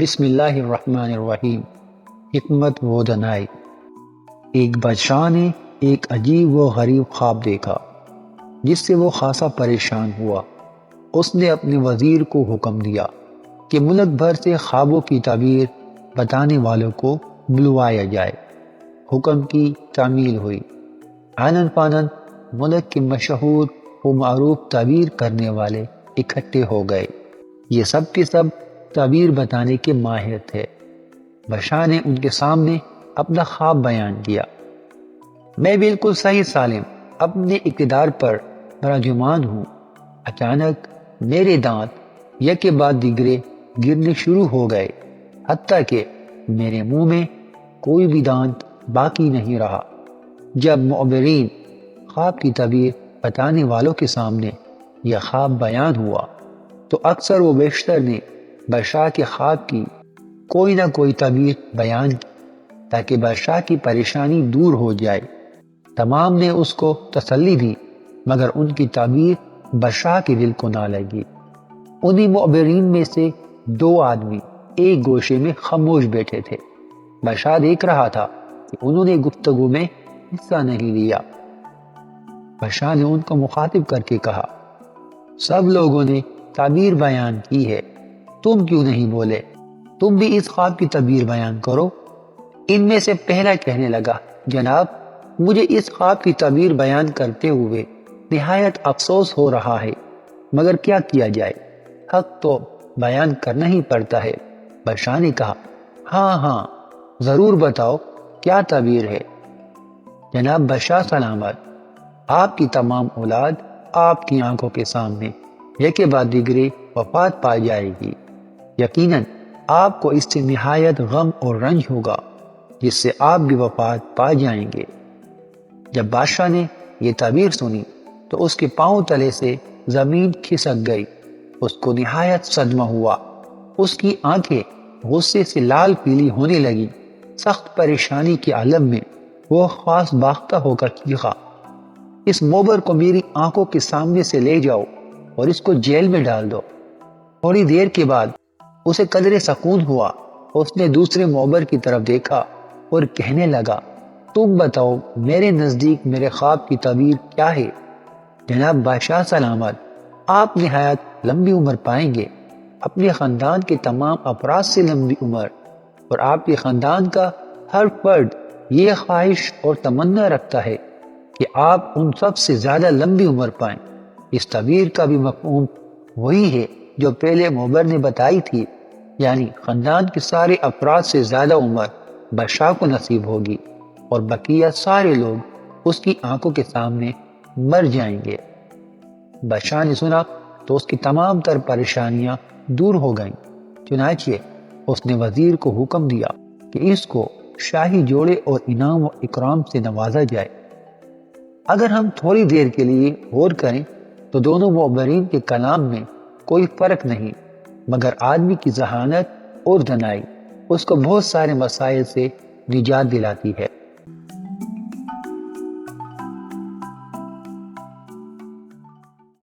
بسم اللہ الرحمن الرحیم۔ حکمت و دانائی۔ ایک بادشاہ نے ایک عجیب و غریب خواب دیکھا جس سے وہ خاصا پریشان ہوا۔ اس نے اپنے وزیر کو حکم دیا کہ ملک بھر سے خوابوں کی تعبیر بتانے والوں کو بلوایا جائے۔ حکم کی تعمیل ہوئی۔ آنن فانن ملک کے مشہور و معروف تعبیر کرنے والے اکٹھے ہو گئے۔ یہ سب کے سب تعبیر بتانے کے ماہر تھے۔ بادشاہ نے ان کے سامنے اپنا خواب بیان کیا۔ میں بالکل صحیح سالم اپنے اقتدار پر براجمان ہوں۔ اچانک میرے دانت یکے بعد دیگرے گرنے شروع ہو گئے، حتیٰ کہ میرے منہ میں کوئی بھی دانت باقی نہیں رہا۔ جب معبرین خواب کی تعبیر بتانے والوں کے سامنے یہ خواب بیان ہوا تو اکثر و بیشتر نے بادشاہ کے خواب کی کوئی نہ کوئی تعبیر بیان کی تاکہ بادشاہ کی پریشانی دور ہو جائے۔ تمام نے اس کو تسلی دی، مگر ان کی تعبیر بادشاہ کے دل کو نہ لگی۔ انہی معبرین میں سے دو آدمی ایک گوشے میں خاموش بیٹھے تھے۔ بادشاہ دیکھ رہا تھا کہ انہوں نے گفتگو میں حصہ نہیں لیا۔ بادشاہ نے ان کو مخاطب کر کے کہا، سب لوگوں نے تعبیر بیان کی ہے، تم کیوں نہیں بولے؟ تم بھی اس خواب کی تعبیر بیان کرو۔ ان میں سے پہلا کہنے لگا، جناب مجھے اس خواب کی تعبیر بیان کرتے ہوئے نہایت افسوس ہو رہا ہے، مگر کیا کیا جائے، حق تو بیان کرنا ہی پڑتا ہے۔ بادشاہ نے کہا، ہاں ضرور بتاؤ کیا تعبیر ہے۔ جناب بادشاہ سلامت، آپ کی تمام اولاد آپ کی آنکھوں کے سامنے یکے بعد دیگرے وفات پا جائے گی۔ یقیناً آپ کو اس سے نہایت غم اور رنج ہوگا، جس سے آپ بھی وفات پا جائیں گے۔ جب بادشاہ نے یہ تعبیر سنی تو اس کے پاؤں تلے سے زمین کھسک گئی۔ اس کو نہایت صدمہ ہوا۔ اس کی آنکھیں غصے سے لال پیلی ہونے لگی۔ سخت پریشانی کے عالم میں وہ خاص باختہ ہو کر چیخا، اس موبر کو میری آنکھوں کے سامنے سے لے جاؤ اور اس کو جیل میں ڈال دو۔ تھوڑی دیر کے بعد اسے قدرے سکون ہوا۔ اس نے دوسرے موبر کی طرف دیکھا اور کہنے لگا، تم بتاؤ میرے نزدیک میرے خواب کی تعبیر کیا ہے؟ جناب بادشاہ سلامت، آپ نہایت لمبی عمر پائیں گے، اپنے خاندان کے تمام افراد سے لمبی عمر، اور آپ کے خاندان کا ہر فرد یہ خواہش اور تمنا رکھتا ہے کہ آپ ان سب سے زیادہ لمبی عمر پائیں۔ اس تعبیر کا بھی مفہوم وہی ہے جو پہلے موبر نے بتائی تھی، یعنی خاندان کے سارے افراد سے زیادہ عمر بادشاہ کو نصیب ہوگی اور بقیہ سارے لوگ اس کی آنکھوں کے سامنے مر جائیں گے۔ بادشاہ نے سنا تو اس کی تمام تر پریشانیاں دور ہو گئیں۔ چنانچہ اس نے وزیر کو حکم دیا کہ اس کو شاہی جوڑے اور انعام و اکرام سے نوازا جائے۔ اگر ہم تھوڑی دیر کے لیے غور کریں تو دونوں معبرین کے کلام میں کوئی فرق نہیں، مگر آدمی کی ذہانت اور دانائی اس کو بہت سارے مسائل سے نجات دلاتی ہے۔